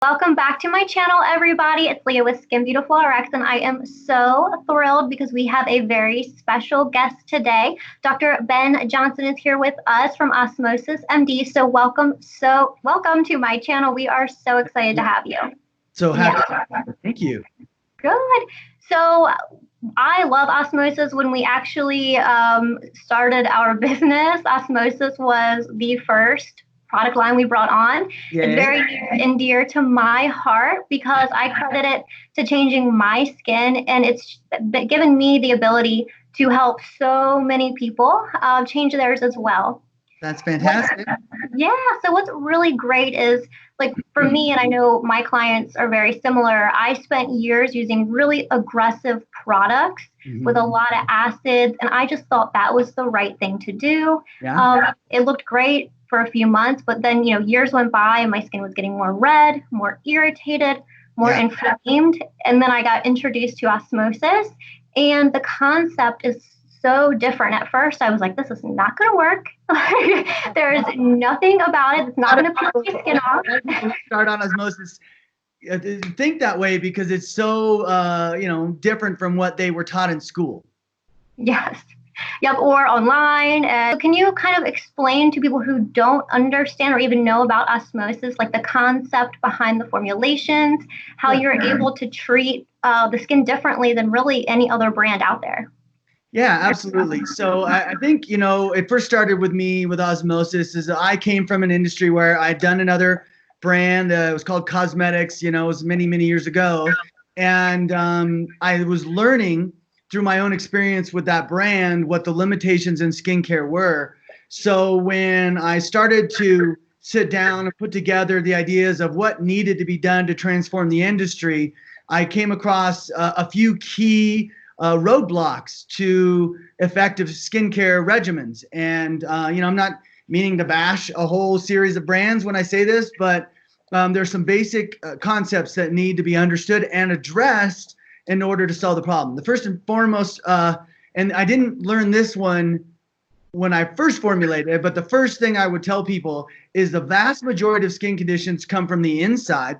Welcome back to my channel, everybody. It's Leah with Skin Beautiful RX, and I am so thrilled because we have a very special guest today. Dr. Ben Johnson is here with us from OsmosisMD. So welcome to my channel. We are so excited to have you. So happy. Yeah. Thank you. Good. So I love Osmosis. When we actually started our business, Osmosis was the first product line we brought on. Yeah. It's very near and dear to my heart because I credit it to changing my skin, and it's given me the ability to help so many people change theirs as well. That's fantastic. Yeah. So what's really great is, like, for me, and I know my clients are very similar, I spent years using really aggressive products with a lot of acids, and I just thought that was the right thing to do. Yeah. It looked great for a few months, but then, years went by and my skin was getting more red, more irritated, more inflamed. And then I got introduced to Osmosis, and the concept is so different. At first, I was like, this is not going to work. There is nothing about it. It's not going to peel my skin off. Start on Osmosis. Think that way because it's so, different from what they were taught in school. Yes. Yep, or online. Can you kind of explain to people who don't understand or even know about Osmosis, like the concept behind the formulations, how you're able to treat the skin differently than really any other brand out there? Yeah, absolutely. So I think, it first started with me with Osmosis is I came from an industry where I'd done another brand. It was called Cosmetics, it was many, many years ago. And I was learning through my own experience with that brand what the limitations in skincare were. So when I started to sit down and put together the ideas of what needed to be done to transform the industry, I came across a few key roadblocks to effective skincare regimens. And, I'm not meaning to bash a whole series of brands when I say this, but there's some basic concepts that need to be understood and addressed in order to solve the problem. The first and foremost, and I didn't learn this one when I first formulated it, but the first thing I would tell people is the vast majority of skin conditions come from the inside.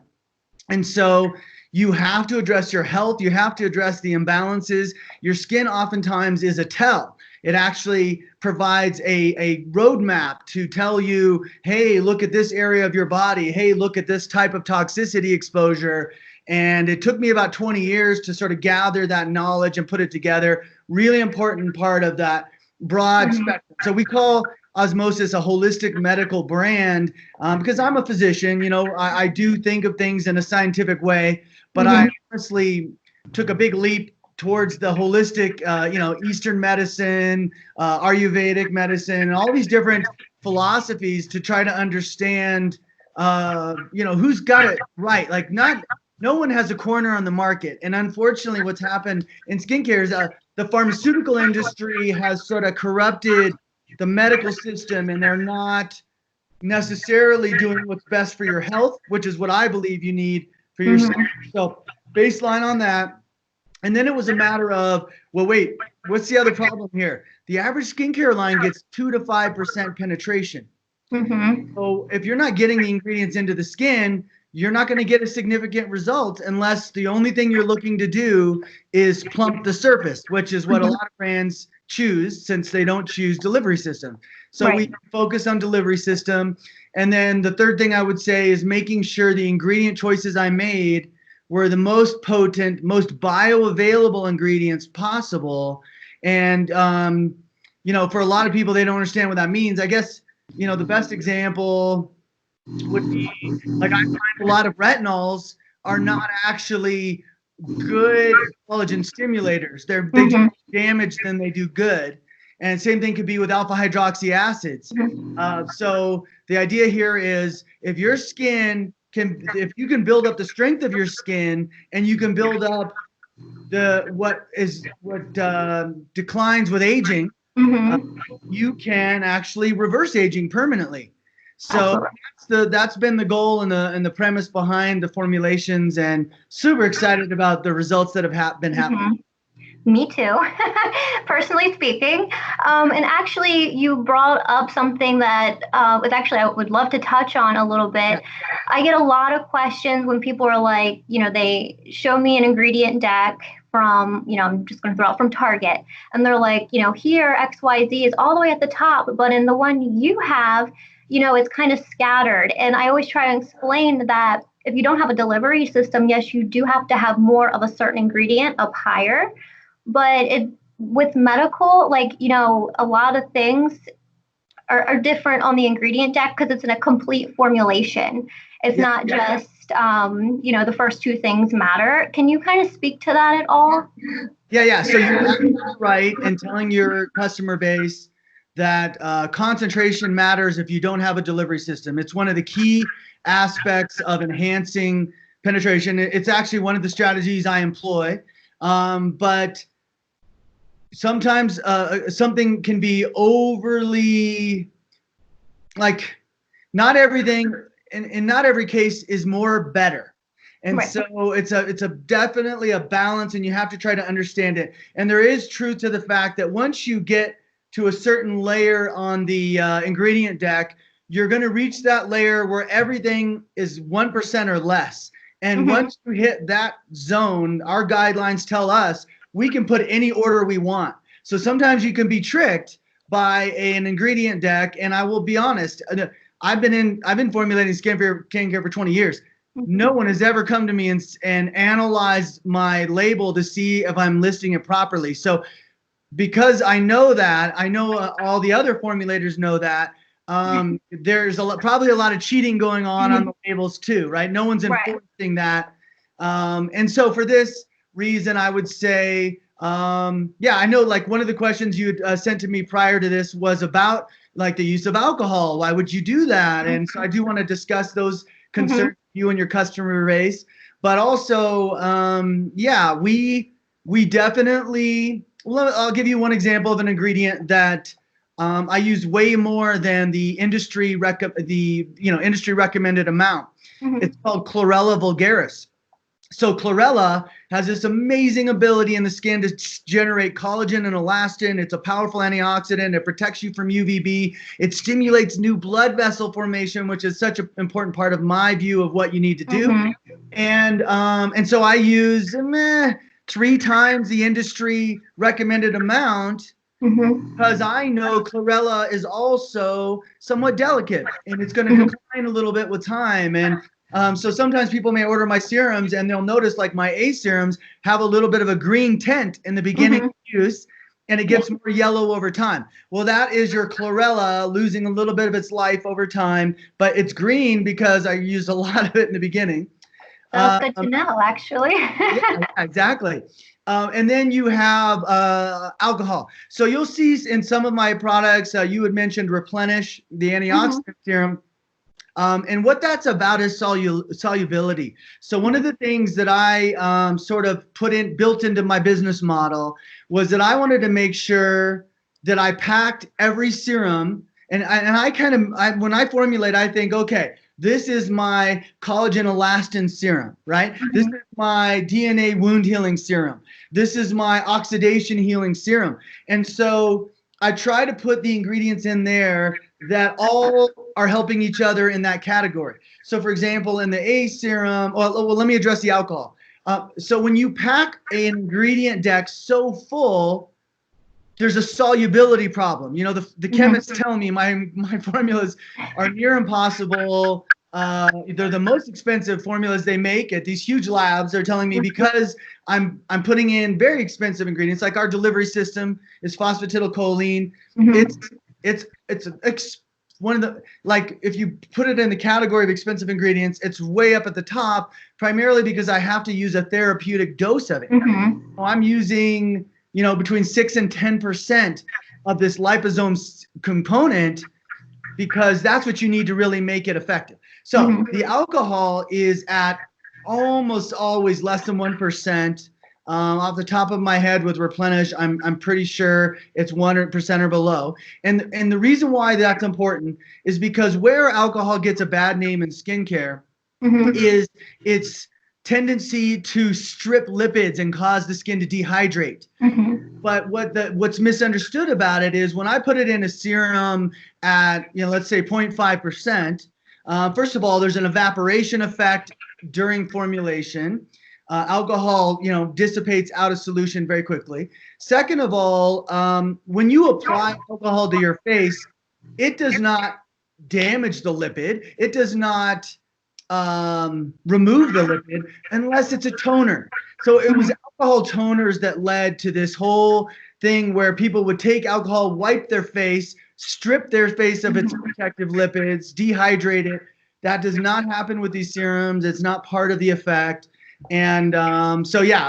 And so you have to address your health. You have to address the imbalances. Your skin oftentimes is a tell. It actually provides a roadmap to tell you, hey, look at this area of your body. Hey, look at this type of toxicity exposure. And it took me about 20 years to sort of gather that knowledge and put it together. Really important part of that broad spectrum. So we call Osmosis a holistic medical brand because I'm a physician. I do think of things in a scientific way, but I honestly took a big leap towards the holistic, Eastern medicine, Ayurvedic medicine, and all these different philosophies to try to understand, who's got it right. Like no one has a corner on the market. And unfortunately, what's happened in skincare is the pharmaceutical industry has sort of corrupted the medical system, and they're not necessarily doing what's best for your health, which is what I believe you need for your skin. So baseline on that. And then it was a matter of, well, wait, what's the other problem here? The average skincare line gets 2 to 5% penetration. So if you're not getting the ingredients into the skin, you're not going to get a significant result unless the only thing you're looking to do is plump the surface, which is what a lot of brands choose since they don't choose delivery system. So we focus on delivery system. And then the third thing I would say is making sure the ingredient choices I made were the most potent, most bioavailable ingredients possible. And, for a lot of people, they don't understand what that means. I guess, the best example would be, like, I find a lot of retinols are not actually good collagen stimulators. They do more damage than they do good. And same thing could be with alpha hydroxy acids. So the idea here is if your skin if you can build up the strength of your skin and you can build up what declines with aging, you can actually reverse aging permanently. So that's been the goal and the premise behind the formulations, and super excited about the results that have been happening. Me too, personally speaking. And actually, you brought up something that was actually I would love to touch on a little bit. I get a lot of questions when people are like, they show me an ingredient deck from, I'm just going to throw out from Target, and they're like, here XYZ is all the way at the top, but in the one you have, it's kind of scattered. And I always try to explain that if you don't have a delivery system, yes, you do have to have more of a certain ingredient up higher. But with medical, a lot of things are different on the ingredient deck because it's in a complete formulation. It's not just, the first two things matter. Can you kind of speak to that at all? Yeah. So you're right in telling your customer base that concentration matters if you don't have a delivery system. It's one of the key aspects of enhancing penetration. It's actually one of the strategies I employ. But sometimes something can be overly, not everything and not every case is more better. And so it's a definitely a balance, and you have to try to understand it. And there is truth to the fact that once you get to a certain layer on the ingredient deck, you're going to reach that layer where everything is 1% or less. And once you hit that zone, our guidelines tell us we can put any order we want. So sometimes you can be tricked by an ingredient deck. And I will be honest, I've been formulating skincare for 20 years. No one has ever come to me and analyzed my label to see if I'm listing it properly. So because I know that, I know all the other formulators know that, there's probably a lot of cheating going on the labels too, right? No one's enforcing that. And so for this reason, I would say, I know one of the questions you had sent to me prior to this was about the use of alcohol. Why would you do that? And so I do want to discuss those concerns you and your customer base, but also, we definitely, I'll give you one example of an ingredient that I use way more than the industry industry recommended amount. It's called Chlorella vulgaris. So chlorella has this amazing ability in the skin to generate collagen and elastin. It's a powerful antioxidant. It protects you from UVB. It stimulates new blood vessel formation, which is such an important part of my view of what you need to do. And so I use 3 times the industry recommended amount because I know chlorella is also somewhat delicate and it's going to decline a little bit with time. And so sometimes people may order my serums and they'll notice my A serums have a little bit of a green tint in the beginning of use, and it gets more yellow over time. Well, that is your chlorella losing a little bit of its life over time, but it's green because I used a lot of it in the beginning. That's good to know, actually. Yeah, exactly. And then you have alcohol. So you'll see in some of my products, you had mentioned Replenish, the antioxidant serum. And what that's about is solubility. So one of the things that I sort of built into my business model was that I wanted to make sure that I packed every serum. And when I formulate, I think, okay, this is my collagen elastin serum, right? This is my DNA wound healing serum. This is my oxidation healing serum. And so I try to put the ingredients in there that all are helping each other in that category. So for example, in the A serum, well, let me address the alcohol. So when you pack an ingredient deck so full, there's a solubility problem. The chemists tell me my formulas are near impossible. They're the most expensive formulas they make at these huge labs. They're telling me because I'm putting in very expensive ingredients, like our delivery system is phosphatidylcholine. It's one of the, if you put it in the category of expensive ingredients, it's way up at the top, primarily because I have to use a therapeutic dose of it. So I'm using, between 6 and 10% of this liposome component, because that's what you need to really make it effective. So the alcohol is at almost always less than 1%. Off the top of my head with Replenish, I'm pretty sure it's 1% or below. And the reason why that's important is because where alcohol gets a bad name in skincare is it's tendency to strip lipids and cause the skin to dehydrate. But what's misunderstood about it is when I put it in a serum at, let's say 0.5%, first of all, there's an evaporation effect during formulation. Alcohol, dissipates out of solution very quickly. Second of all, when you apply alcohol to your face, it does not damage the lipid. It does not remove the lipid unless it's a toner. So it was alcohol toners that led to this whole thing where people would take alcohol, wipe their face, strip their face of its protective lipids, dehydrate it. That does not happen with these serums. It's not part of the effect. And so yeah,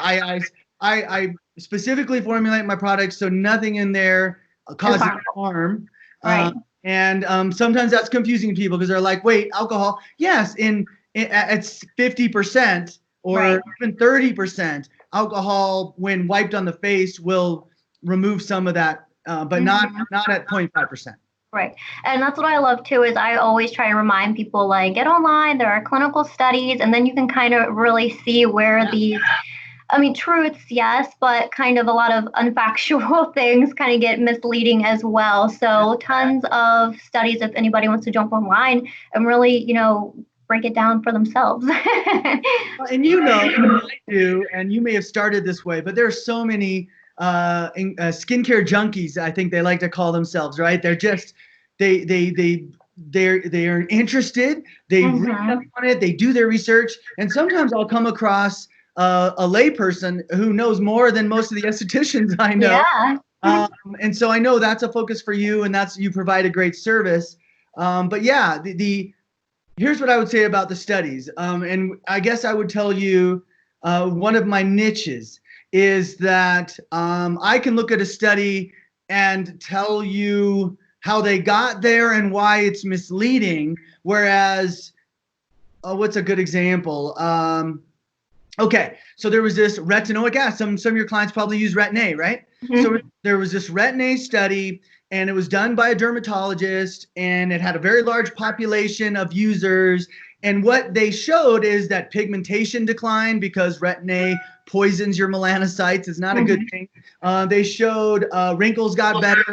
I specifically formulate my products so nothing in there causes harm. Right. And sometimes that's confusing to people because they're like, wait, alcohol? Yes, it's 50% or even 30%. Alcohol, when wiped on the face, will remove some of that, but not at 0.5%. Right. And that's what I love too, is I always try to remind people, like, get online, there are clinical studies, and then you can kind of really see where these, truths, yes, but kind of a lot of unfactual things kind of get misleading as well. So tons of studies if anybody wants to jump online and really, break it down for themselves. And I do, and you may have started this way, but there are so many skincare junkies, I think they like to call themselves, right? They're just they're interested, they read up on it, they do their research, and sometimes I'll come across a layperson who knows more than most of the estheticians I know. Yeah. And so I know that's a focus for you, and you provide a great service. But yeah, here's what I would say about the studies. And I guess I would tell you one of my niches is that I can look at a study and tell you how they got there and why it's misleading. Whereas, what's a good example? Okay, so there was this retinoic acid. Some of your clients probably use Retin-A, right? So there was this Retin-A study, and it was done by a dermatologist, and it had a very large population of users. And what they showed is that pigmentation declined because Retin-A poisons your melanocytes. It's not a good thing. They showed wrinkles got better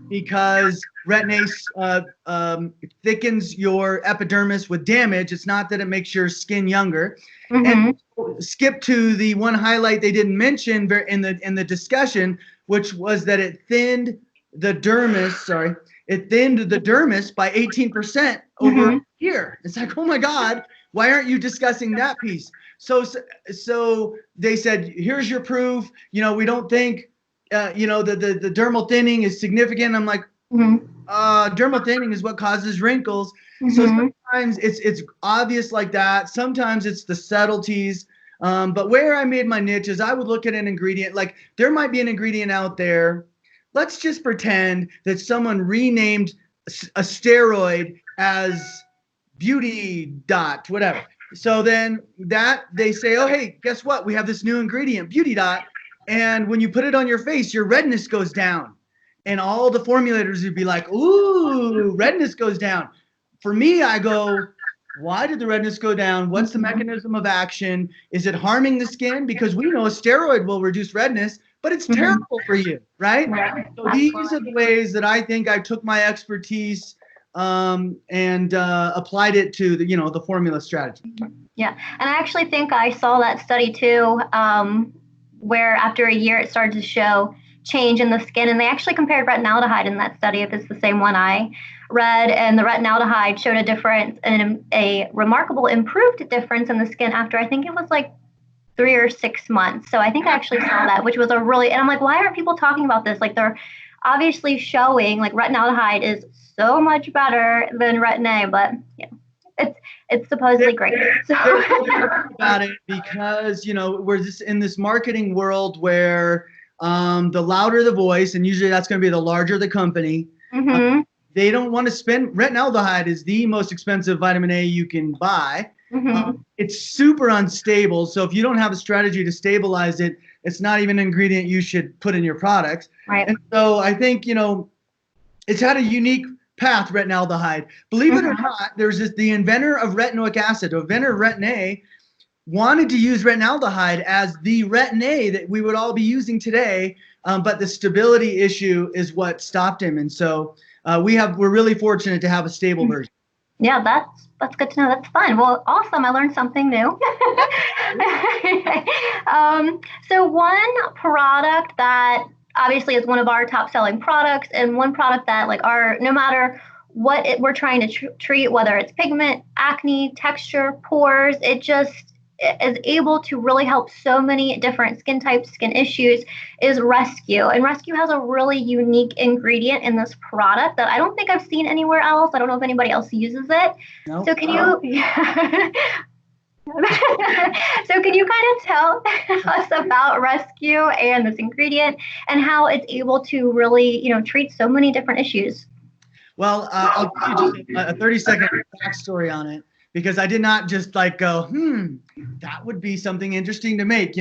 because Retin-A thickens your epidermis with damage. It's not that it makes your skin younger. And skip to the one highlight they didn't mention in the discussion, which was that it thinned the dermis. It thinned the dermis by 18% over a year. It's like, oh my God, why aren't you discussing that piece? So they said, here's your proof. We don't think, the dermal thinning is significant. I'm like, dermal thinning is what causes wrinkles. So sometimes it's obvious like that. Sometimes it's the subtleties. But where I made my niche is I would look at an ingredient, like there might be an ingredient out there. Let's just pretend that someone renamed a steroid as Beauty Dot, whatever. So then they say, oh, hey, guess what? We have this new ingredient, Beauty Dot. And when you put it on your face, your redness goes down. And all the formulators would be like, ooh, redness goes down. For me, I go, why did the redness go down? What's the mechanism of action? Is it harming the skin? Because we know a steroid will reduce redness, but it's terrible for you, right? So these are the ways that I think I took my expertise and applied it to the formula strategy. Yeah, and I actually think I saw that study too, where after a year it started to show change in the skin, and they actually compared retinaldehyde in that study, if it's the same one I read, and the retinaldehyde showed a difference and a remarkable improved difference in the skin after, I think it was like 3 or 6 months. So I think I actually saw that, which was and I'm like, why aren't people talking about this? Like, they're obviously showing like retinaldehyde is so much better than Retin-A, but it's supposedly great. So about it because we're just in this marketing world where the louder the voice, and usually that's going to be the larger the company. They don't want to spend. Retinaldehyde is the most expensive vitamin A you can buy. It's super unstable, so if you don't have a strategy to stabilize it, it's not even an ingredient you should put in your products. Right. And so I think it's had a unique path, retinaldehyde. Believe it or not, there's the inventor of retinoic acid, the inventor of Retin-A, wanted to use retinaldehyde as the Retin A that we would all be using today, but the stability issue is what stopped him. And so we're really fortunate to have a stable version. Yeah, that's good to know. That's fun. Well, awesome. I learned something new. So one product that obviously is one of our top selling products, and one product that like no matter what we're trying to treat, whether it's pigment, acne, texture, pores, it just is able to really help so many different skin types, skin issues, is Rescue. And Rescue has a really unique ingredient in this product that I don't think I've seen anywhere else. I don't know if anybody else uses it. Nope. So can you so can you kind of tell us about Rescue and this ingredient and how it's able to really, treat so many different issues? Well, I'll give you just a 30-second backstory on it, because I did not just like go, that would be something interesting to make.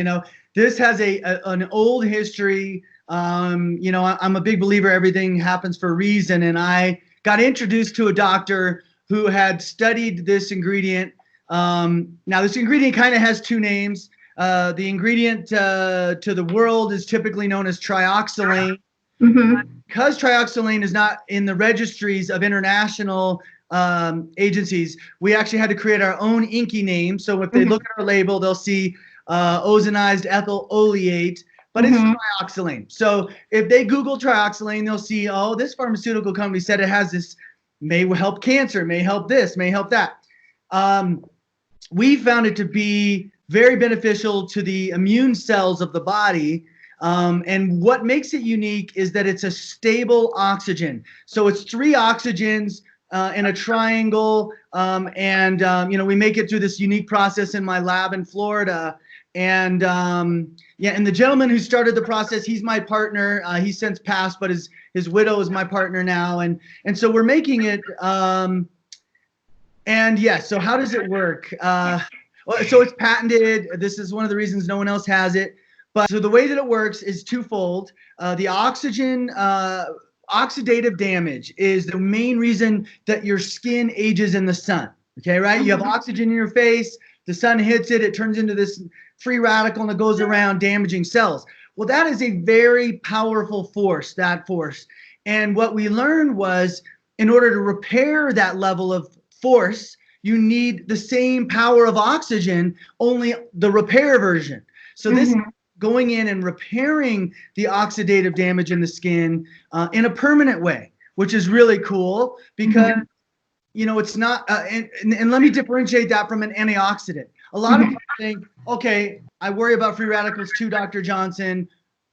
This has an old history. I'm a big believer everything happens for a reason, and I got introduced to a doctor who had studied this ingredient. Now, this ingredient kind of has two names. The ingredient to the world is typically known as trioxylane. Because trioxylane is not in the registries of international agencies, we actually had to create our own inky name. So if they look at our label, they'll see ozonized ethyl oleate, but it's trioxylane. So if they Google trioxylane, they'll see, oh, this pharmaceutical company said it has this, may help cancer, may help this, may help that. We found it to be very beneficial to the immune cells of the body. And what makes it unique is that it's a stable oxygen. So it's 3 oxygens in a triangle. We make it through this unique process in my lab in Florida. And and the gentleman who started the process, he's my partner. He's since passed, but his widow is my partner now. And so we're making it. So how does it work? So it's patented. This is one of the reasons no one else has it. But so the way that it works is twofold. The oxidative damage is the main reason that your skin ages in the sun. Okay, right? You have oxygen in your face, the sun hits it, it turns into this free radical and it goes around damaging cells. Well, that is a very powerful force, that force. And what we learned was in order to repair that level of force, you need the same power of oxygen, only the repair version. So this going in and repairing the oxidative damage in the skin in a permanent way, which is really cool because, it's not, and let me differentiate that from an antioxidant. A lot of people think, okay, I worry about free radicals too, Dr. Johnson.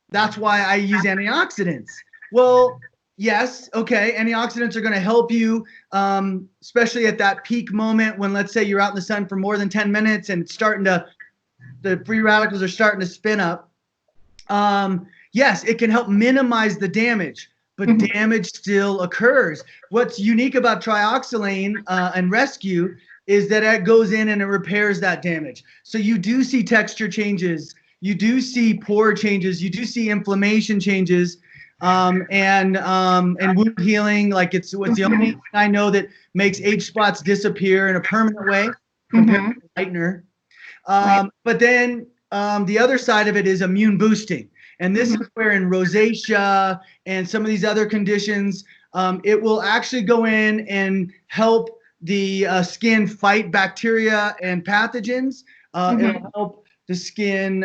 That's why I use antioxidants. Well, yes, okay, antioxidants are going to help you, especially at that peak moment when, let's say, you're out in the sun for more than 10 minutes and it's the free radicals are starting to spin up. Yes, it can help minimize the damage, but damage still occurs. What's unique about trioxylane and Rescue is that it goes in and it repairs that damage. So you do see texture changes, you do see pore changes, you do see inflammation changes, and wound healing. Like it's the only thing I know that makes age spots disappear in a permanent way compared to lightener. But then the other side of it is immune boosting. And this is where in rosacea and some of these other conditions, it will actually go in and help the skin fight bacteria and pathogens. It'll help the skin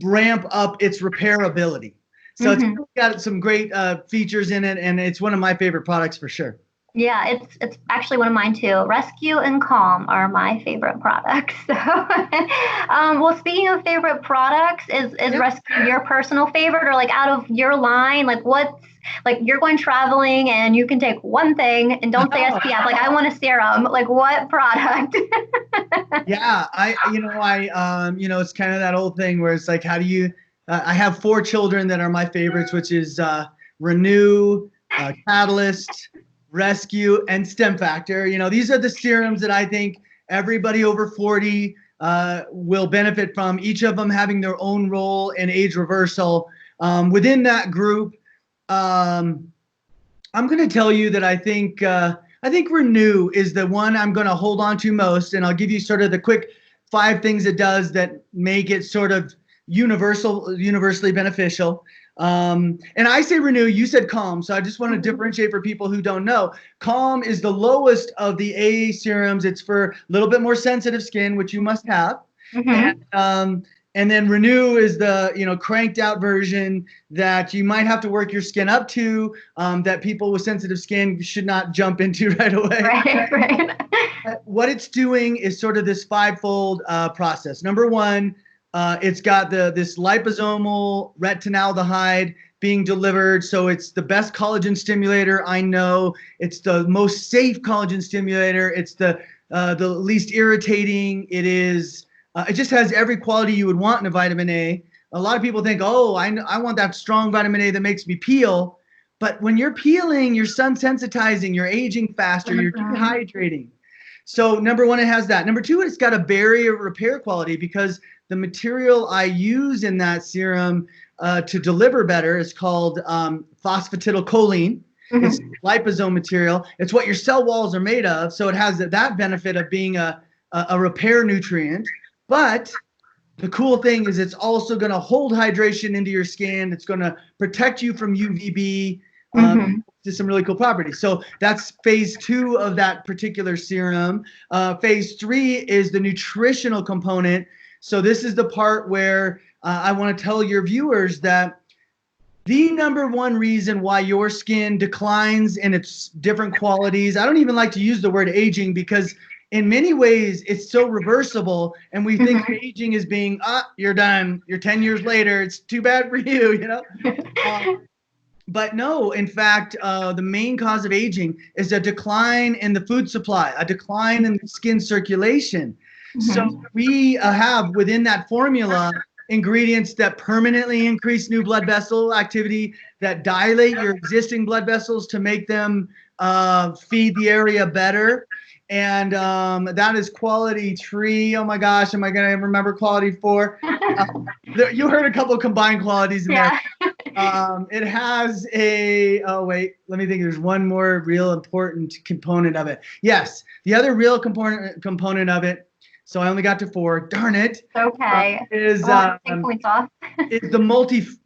ramp up its repairability. So it's got some great features in it, and it's one of my favorite products for sure. Yeah, it's actually one of mine too. Rescue and Calm are my favorite products. So, well, speaking of favorite products, is Rescue your personal favorite, or like out of your line, like what's like you're going traveling and you can take one thing and don't say SPF. Like I want a serum. Like what product? Yeah, it's kind of that old thing where it's like, how do you? I have 4 children that are my favorites, which is Renew, Catayst, Rescue, and Stemfactor. These are the serums that I think everybody over 40 will benefit from, each of them having their own role in age reversal. Within that group, I'm going to tell you that I think I think Renew is the one I'm going to hold on to most, and I'll give you sort of the quick 5 things it does that make it sort of universally beneficial. And I say Renew, you said Calm, so I just want to differentiate for people who don't know. Calm is the lowest of the A serums. It's for a little bit more sensitive skin, which you must have. And then Renew is the, you know, cranked out version that you might have to work your skin up to, that people with sensitive skin should not jump into right away. Right. What it's doing is sort of this 5-fold process. Number 1, it's got this liposomal retinaldehyde being delivered, so it's the best collagen stimulator I know. It's the most safe collagen stimulator. It's the least irritating. It is. It just has every quality you would want in a vitamin A. A lot of people think, oh, I want that strong vitamin A that makes me peel. But when you're peeling, you're sun sensitizing, you're aging faster, you're dehydrating. So number 1, it has that. Number 2, it's got a barrier repair quality because the material I use in that serum to deliver better is called phosphatidylcholine. It's liposome material. It's what your cell walls are made of. So it has that benefit of being a repair nutrient. But the cool thing is it's also going to hold hydration into your skin. It's going to protect you from UVB. Just some really cool properties. So that's phase 2 of that particular serum. Phase 3 is the nutritional component. So this is the part where I want to tell your viewers that the number 1 reason why your skin declines in its different qualities, I don't even like to use the word aging because in many ways it's so reversible, and we think aging is being, you're done, you're 10 years later, it's too bad for you, you know? But no, in fact, the main cause of aging is a decline in the food supply, a decline in the skin circulation. So we have within that formula ingredients that permanently increase new blood vessel activity, that dilate your existing blood vessels to make them feed the area better. And that is quality 3. Oh my gosh, am I going to remember quality 4? You heard a couple of combined qualities in there. It has oh wait, let me think. There's one more real important component of it. Yes, the other real component of it, so I only got to 4. Darn it. Okay. Is take points off. is the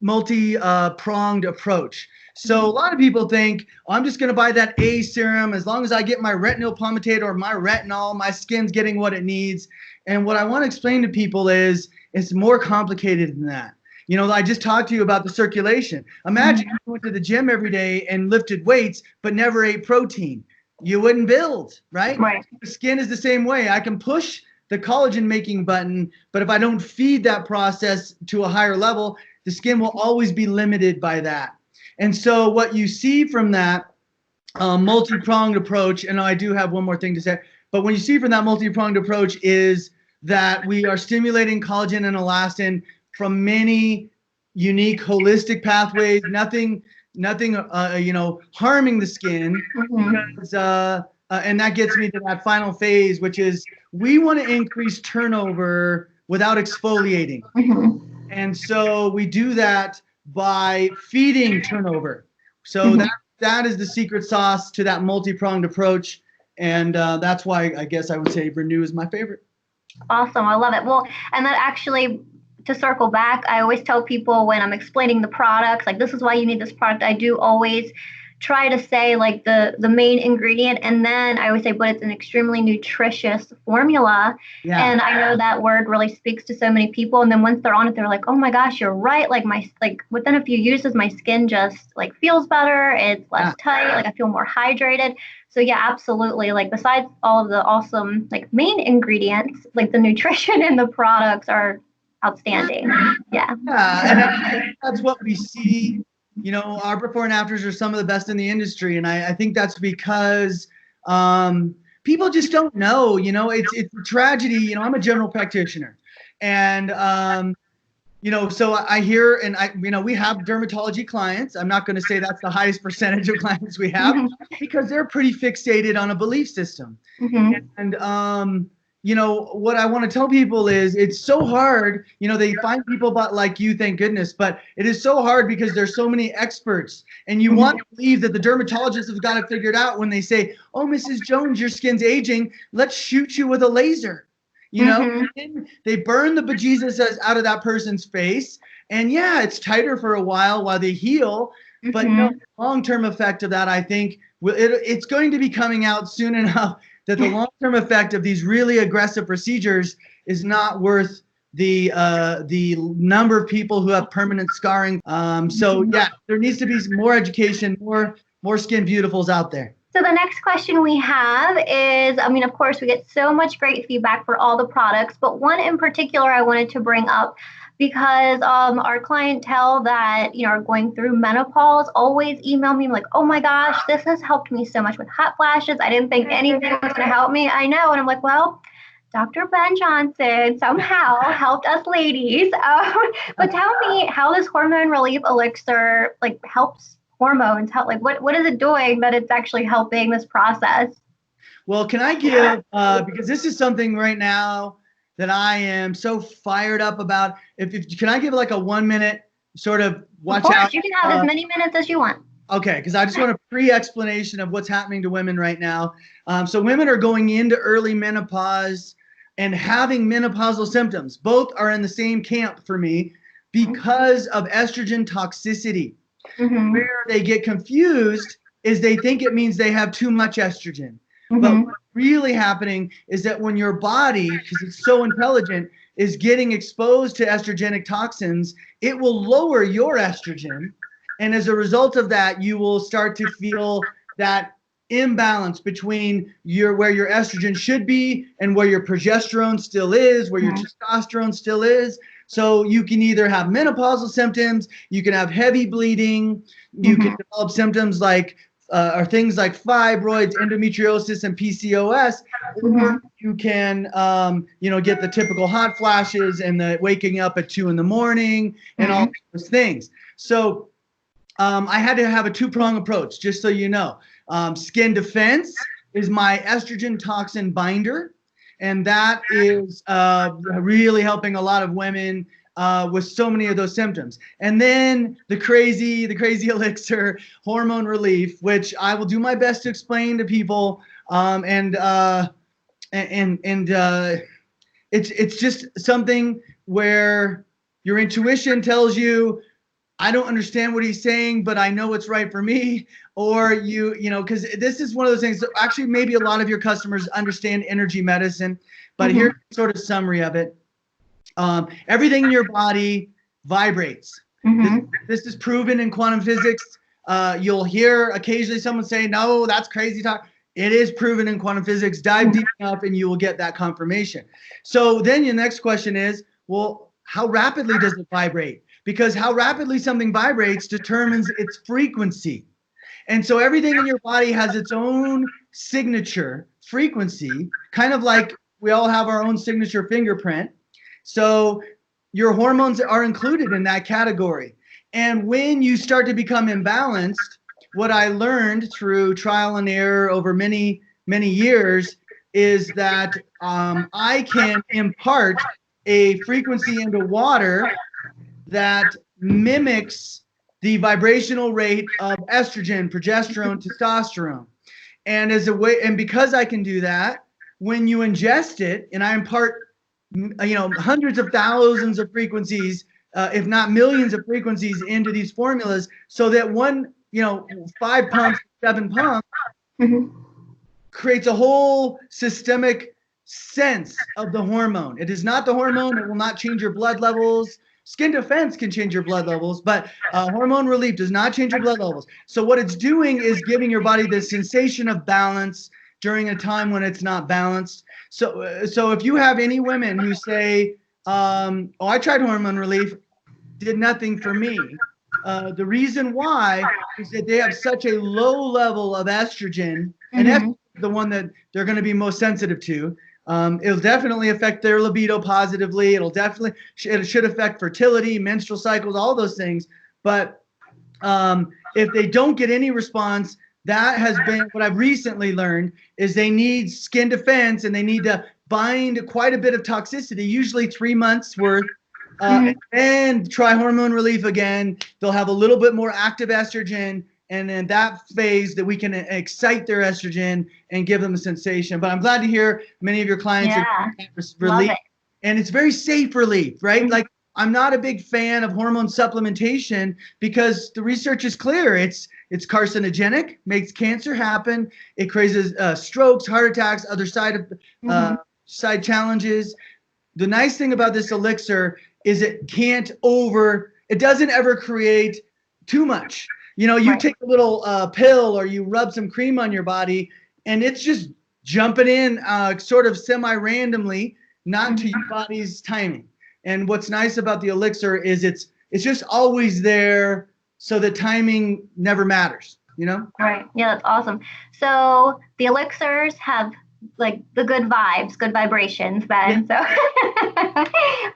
multi-pronged approach. So a lot of people think, I'm just going to buy that A serum as long as I get my retinal palmitate or my retinol, my skin's getting what it needs. And what I want to explain to people is it's more complicated than that. You know, I just talked to you about the circulation. Imagine you went to the gym every day and lifted weights, but never ate protein. You wouldn't build, right? The skin is the same way. I can push the collagen making button, but if I don't feed that process to a higher level, the skin will always be limited by that. And so what you see from that multi-pronged approach, and I do have one more thing to say, but when you see from that multi-pronged approach is that we are stimulating collagen and elastin from many unique holistic pathways, nothing you know, harming the skin. Because, and that gets me to that final phase, which is we want to increase turnover without exfoliating. And so we do that by feeding turnover. So that is the secret sauce to that multi-pronged approach. And that's why I guess I would say Renew is my favorite. Awesome. I love it. Well, and that actually, to circle back, I always tell people when I'm explaining the products, like, this is why you need this product. I do always try to say like the main ingredient, and then I always say, but it's an extremely nutritious formula. And I know that word really speaks to so many people, and then once they're on it, they're like, oh my gosh, you're right, like within a few uses my skin just like feels better, it's less tight, like I feel more hydrated. So yeah, absolutely, like besides all of the awesome like main ingredients, like the nutrition in the products are outstanding. And that's what we see. You know, our before and afters are some of the best in the industry. And I think that's because people just don't know, you know, it's a tragedy. You know, I'm a general practitioner, and, you know, so I hear, and you know, we have dermatology clients. I'm not going to say that's the highest percentage of clients we have because they're pretty fixated on a belief system. And, you know, what I want to tell people is it's so hard. You know, they find people like you, thank goodness, but it is so hard because there's so many experts, and you want to believe that the dermatologists have got it figured out when they say, oh, Mrs. Jones, your skin's aging. Let's shoot you with a laser. You know, they burn the bejesus out of that person's face. And yeah, it's tighter for a while they heal. But you know, long-term effect of that, I think, it's going to be coming out soon enough that the long-term effect of these really aggressive procedures is not worth the number of people who have permanent scarring. So yeah, there needs to be more education, more Skin Beautifuls out there. So the next question we have is, I mean, of course, we get so much great feedback for all the products, but one in particular I wanted to bring up because our clientele that, you know, are going through menopause always email me like, oh my gosh, this has helped me so much with hot flashes. I didn't think anything was going to help me. I know. And I'm like, well, Dr. Ben Johnson somehow helped us ladies. But tell me how this hormone relief elixir like helps hormones. How, like, what is it doing that it's actually helping this process? Well, can I give, because this is something right now that I am so fired up about. Can I give like a 1 minute sort of watch out? Of course, out? You can have as many minutes as you want. Okay, because I just want a pre-explanation of what's happening to women right now. So women are going into early menopause and having menopausal symptoms. Both are in the same camp for me because of estrogen toxicity. Where they get confused is they think it means they have too much estrogen. But what's really happening is that when your body, because it's so intelligent, is getting exposed to estrogenic toxins, it will lower your estrogen. And as a result of that, you will start to feel that imbalance between where your estrogen should be and where your progesterone still is, where your testosterone still is. So you can either have menopausal symptoms, you can have heavy bleeding, you can develop symptoms like or things like fibroids, endometriosis, and PCOS, or you can, you know, get the typical hot flashes and the waking up at 2 in the morning and all those things. So I had to have a two-prong approach, just so you know. Skin Defense is my estrogen toxin binder, and that is really helping a lot of women with so many of those symptoms. And then the crazy elixir, Hormone Relief, which I will do my best to explain to people. It's just something where your intuition tells you, I don't understand what he's saying, but I know what's right for me. Or you know, because this is one of those things that actually maybe a lot of your customers understand energy medicine, but here's sort of summary of it. Everything in your body vibrates. This is proven in quantum physics. You'll hear occasionally someone say, no, that's crazy talk. It is proven in quantum physics. Dive deep enough and you will get that confirmation. So then your next question is, well, how rapidly does it vibrate? Because how rapidly something vibrates determines its frequency. And so everything in your body has its own signature frequency, kind of like we all have our own signature fingerprint. So your hormones are included in that category. And when you start to become imbalanced, what I learned through trial and error over many, many years is that I can impart a frequency into water that mimics the vibrational rate of estrogen, progesterone, testosterone. And as a way, and because I can do that, when you ingest it, and I impart, you know, hundreds of thousands of frequencies, if not millions of frequencies into these formulas, so that one, you know, 5 pumps, 7 pumps creates a whole systemic sense of the hormone. It is not the hormone. It will not change your blood levels. Skin Defense can change your blood levels, but Hormone Relief does not change your blood levels. So what it's doing is giving your body the sensation of balance during a time when it's not balanced. So if you have any women who say, oh, I tried Hormone Relief, did nothing for me. The reason why is that they have such a low level of estrogen, and that's the one that they're going to be most sensitive to. It'll definitely affect their libido positively. It should affect fertility, menstrual cycles, all those things. But if they don't get any response, that has been what I've recently learned is they need Skin Defense, and they need to bind quite a bit of toxicity, usually 3 months worth, and try hormone relief again. They'll have a little bit more active estrogen, and in that phase that we can excite their estrogen and give them a sensation. But I'm glad to hear many of your clients have relief, and it's very safe relief, right? Like, I'm not a big fan of hormone supplementation because the research is clear. It's carcinogenic, makes cancer happen. It causes strokes, heart attacks, other side challenges. The nice thing about this elixir is it doesn't ever create too much. You know, you take a little pill or you rub some cream on your body and it's just jumping in sort of semi-randomly, not to your body's timing. And what's nice about the elixir is it's just always there, so the timing never matters, you know? Right. Yeah, that's awesome. So the elixirs have like the good vibes, good vibrations then. So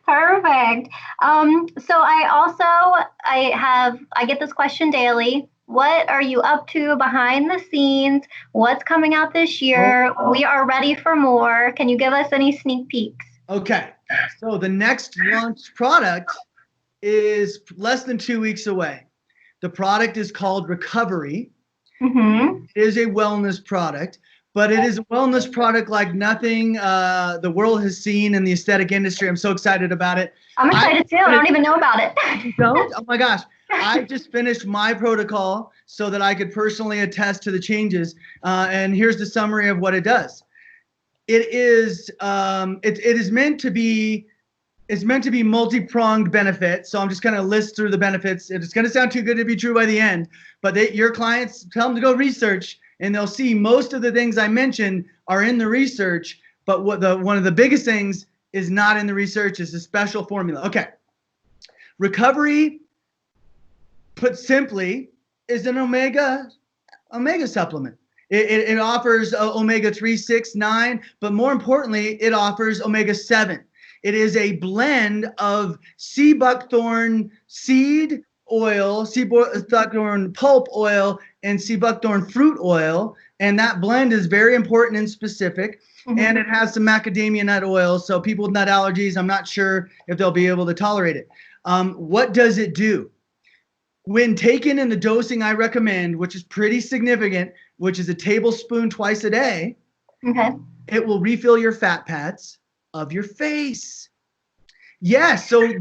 perfect. So I get this question daily. What are you up to behind the scenes? What's coming out this year? We are ready for more. Can you give us any sneak peeks? Okay. So the next launch product is less than 2 weeks away. The product is called Recovery. It is a wellness product, but it is a wellness product like nothing the world has seen in the aesthetic industry. I'm so excited about it. I'm excited too. I don't even know about it. You don't? Oh my gosh. I just finished my protocol so that I could personally attest to the changes. And here's the summary of what it does. It is meant to be multi-pronged benefit. So I'm just going to list through the benefits. It's going to sound too good to be true by the end, but your clients, tell them to go research and they'll see most of the things I mentioned are in the research, but one of the biggest things is not in the research is a special formula. Okay. Recovery, put simply, is an omega supplement. It offers omega-3, 6, 9, but more importantly, it offers omega-7. It is a blend of sea buckthorn seed oil, sea buckthorn pulp oil, and sea buckthorn fruit oil. And that blend is very important and specific. And it has some macadamia nut oil. So people with nut allergies, I'm not sure if they'll be able to tolerate it. What does it do? When taken in the dosing I recommend, which is pretty significant, which is a tablespoon twice a day, it will refill your fat pads of your face. Yes, so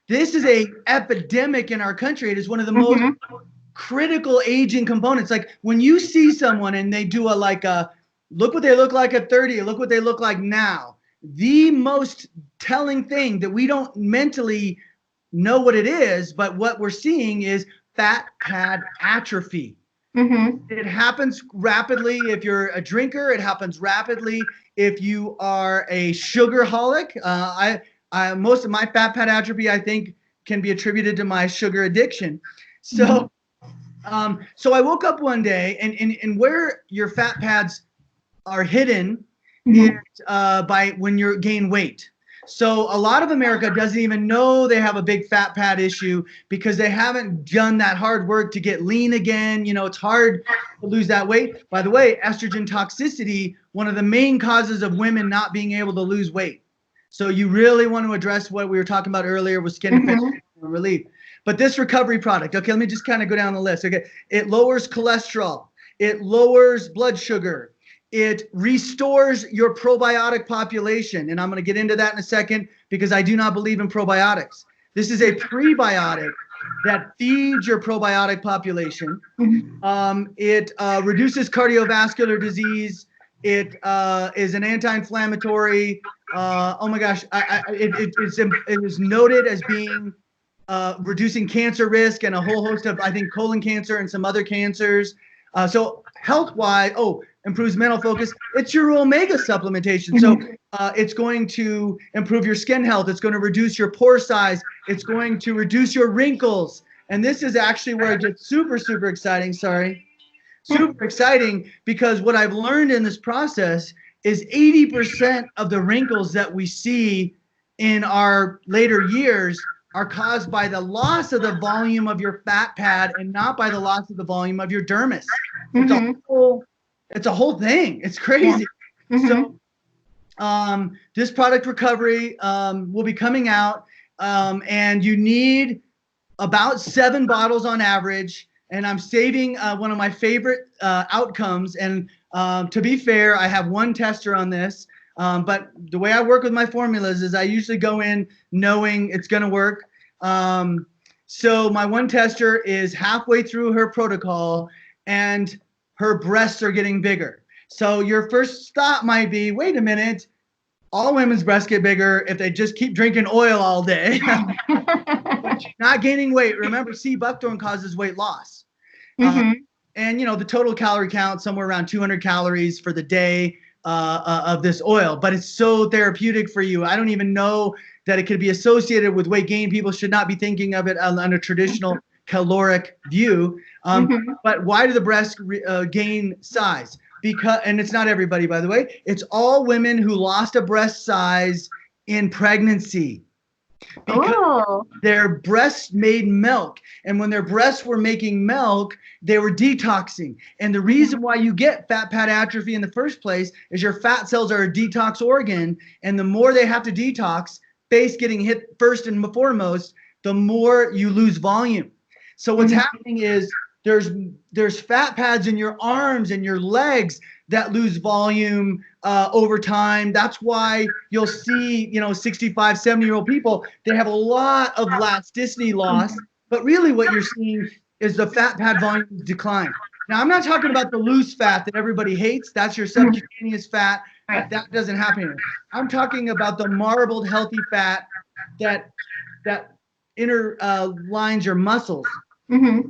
this is a epidemic in our country. It is one of the most critical aging components. Like when you see someone and they do look what they look like at 30, look what they look like now. The most telling thing that we don't mentally know what it is, but what we're seeing is fat pad atrophy. It happens rapidly if you're a drinker. It happens rapidly if you are a sugarholic. Most of my fat pad atrophy, I think, can be attributed to my sugar addiction. So, so I woke up one day, and where your fat pads are hidden is by when you gain weight. So a lot of America doesn't even know they have a big fat pad issue because they haven't done that hard work to get lean again. You know, it's hard to lose that weight. By the way, estrogen toxicity, one of the main causes of women not being able to lose weight. So you really want to address what we were talking about earlier with skin infection relief. But this recovery product, okay, let me just kind of go down the list. Okay, it lowers cholesterol. It lowers blood sugar. It restores your probiotic population. And I'm going to get into that in a second because I do not believe in probiotics. This is a prebiotic that feeds your probiotic population. It reduces cardiovascular disease. It is an anti-inflammatory. Oh my gosh, it is noted as being reducing cancer risk and a whole host of, I think, colon cancer and some other cancers. So health-wise, improves mental focus. It's your omega supplementation. So it's going to improve your skin health. It's going to reduce your pore size. It's going to reduce your wrinkles. And this is actually where it gets super, super exciting. Super exciting because what I've learned in this process is 80% of the wrinkles that we see in our later years are caused by the loss of the volume of your fat pad and not by the loss of the volume of your dermis. It's a whole thing. It's crazy. So This product recovery will be coming out, and you need about 7 bottles on average. And I'm saving one of my favorite outcomes. And to be fair, I have one tester on this. But the way I work with my formulas is I usually go in knowing it's going to work. So my one tester is halfway through her protocol and her breasts are getting bigger. So your first thought might be, wait a minute, all women's breasts get bigger if they just keep drinking oil all day. But she's not gaining weight. Remember, C. buckthorn causes weight loss. And, you know, the total calorie count, somewhere around 200 calories for the day of this oil. But it's so therapeutic for you. I don't even know that it could be associated with weight gain. People should not be thinking of it on a traditional caloric view. But why do the breasts gain size? Because, and it's not everybody, by the way, it's all women who lost a breast size in pregnancy. Because their breasts made milk. And when their breasts were making milk, they were detoxing. And the reason why you get fat pad atrophy in the first place is your fat cells are a detox organ. And the more they have to detox, face getting hit first and foremost, the more you lose volume. So what's happening is there's fat pads in your arms and your legs that lose volume over time. That's why you'll see, you know, 65, 70-year-old people, they have a lot of elasticity loss. But really what you're seeing is the fat pad volume decline. Now, I'm not talking about the loose fat that everybody hates. That's your subcutaneous fat. That doesn't happen here. I'm talking about the marbled, healthy fat that interlines your muscles.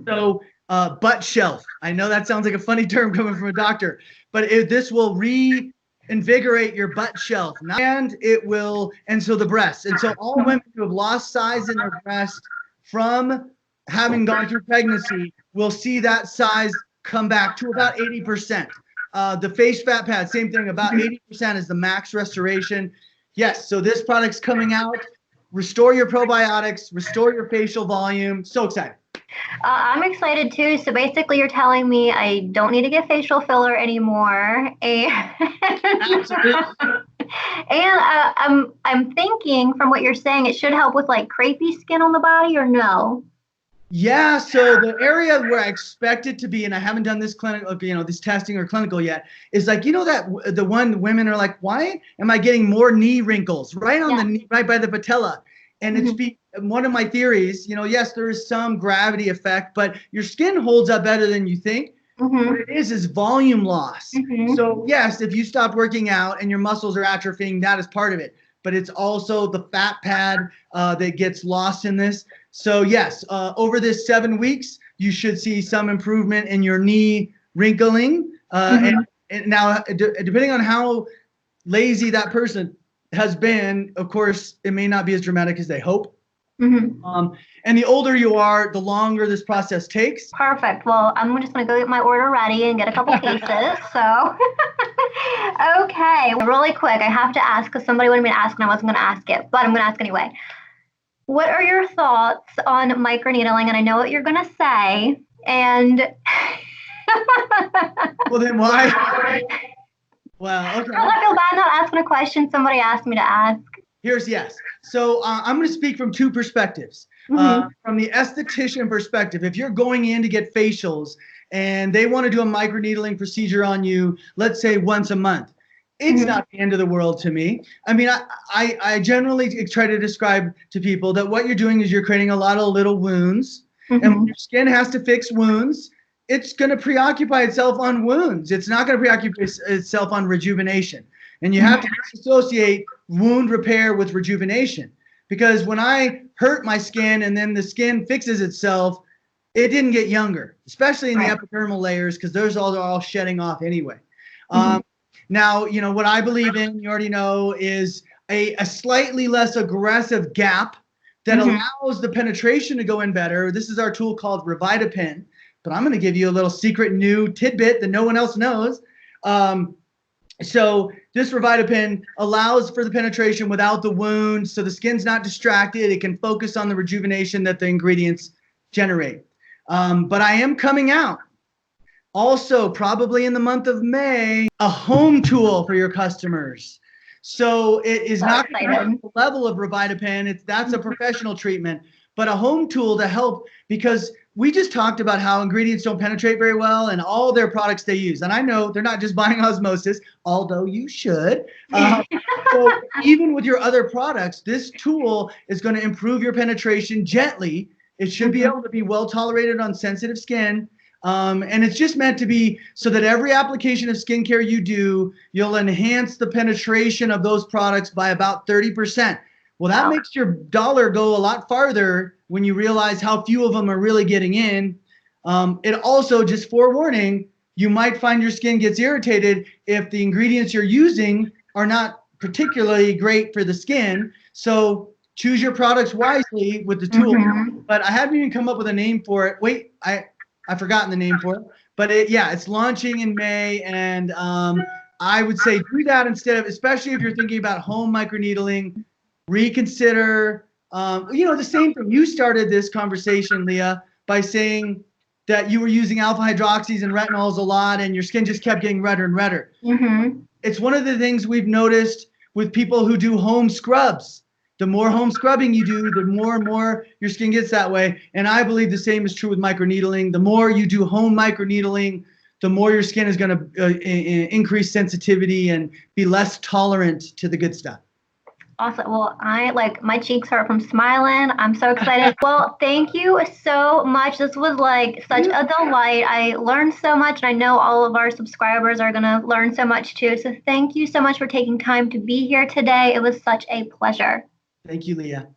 So butt shelf. I know that sounds like a funny term coming from a doctor, but this will reinvigorate your butt shelf, and it will, and so the breasts. And so all women who have lost size in their breast from having gone through pregnancy will see that size come back to about 80%. The face fat pad, same thing, about 80% is the max restoration. Yes, so this product's coming out. Restore your probiotics, restore your facial volume. So excited. I'm excited too. So basically you're telling me I don't need to get facial filler anymore. Absolutely. And I'm thinking from what you're saying, it should help with like crepey skin on the body, or no? Yeah, so the area where I expect it to be, and I haven't done this clinical, you know, this testing or clinical yet, is like, you know, that the one women are like, why am I getting more knee wrinkles right on the knee, right by the patella? And it's one of my theories, you know, yes, there is some gravity effect, but your skin holds up better than you think. What it is volume loss. So yes, if you stop working out and your muscles are atrophying, that is part of it. But it's also the fat pad that gets lost in this. So yes, over this 7 weeks, you should see some improvement in your knee wrinkling. And now, depending on how lazy that person has been, of course, it may not be as dramatic as they hope. And the older you are, the longer this process takes. Perfect. Well, I'm just going to go get my order ready and get a couple cases. So, okay, really quick, I have to ask because somebody wanted me to ask and I wasn't going to ask it, but I'm going to ask anyway. What are your thoughts on microneedling? And I know what you're going to say. And well, then why? Well, okay. I feel bad not asking a question somebody asked me to ask. Here's yes. So I'm going to speak from 2 perspectives. From the esthetician perspective, if you're going in to get facials and they want to do a microneedling procedure on you, let's say once a month, it's not the end of the world to me. I mean, I generally try to describe to people that what you're doing is you're creating a lot of little wounds. And when your skin has to fix wounds, it's going to preoccupy itself on wounds. It's not going to preoccupy itself on rejuvenation. And you have to associate wound repair with rejuvenation. Because when I hurt my skin and then the skin fixes itself, it didn't get younger, especially in the epidermal layers, because those are all shedding off anyway. Now, you know, what I believe in, you already know, is a slightly less aggressive gap that allows the penetration to go in better. This is our tool called RevitaPen, but I'm going to give you a little secret new tidbit that no one else knows. So this RevitaPen allows for the penetration without the wound, so the skin's not distracted. It can focus on the rejuvenation that the ingredients generate. But I am coming out also probably in the month of May, a home tool for your customers. So it is So not going to excited. be the level of Revitapen. That's a professional treatment, but a home tool to help, because we just talked about how ingredients don't penetrate very well and all their products they use. And I know they're not just buying Osmosis, although you should. So even with your other products, this tool is going to improve your penetration gently. It should be able to be well tolerated on sensitive skin. And it's just meant to be so that every application of skincare you do, you'll enhance the penetration of those products by about 30%. Well, that makes your dollar go a lot farther when you realize how few of them are really getting in. It also, just forewarning, you might find your skin gets irritated if the ingredients you're using are not particularly great for the skin. So choose your products wisely with the tool. But I haven't even come up with a name for it. Wait, I've forgotten the name for it. But it's launching in May, and I would say do that instead of, especially if you're thinking about home microneedling, reconsider. The same thing. You started this conversation, Leah, by saying that you were using alpha hydroxys and retinols a lot, and your skin just kept getting redder and redder. It's one of the things we've noticed with people who do home scrubs. The more home scrubbing you do, the more and more your skin gets that way. And I believe the same is true with microneedling. The more you do home microneedling, the more your skin is going to increase sensitivity and be less tolerant to the good stuff. Awesome. Well, my cheeks hurt from smiling. I'm so excited. Well, thank you so much. This was such a delight. I learned so much, and I know all of our subscribers are going to learn so much too. So thank you so much for taking time to be here today. It was such a pleasure. Thank you, Leah.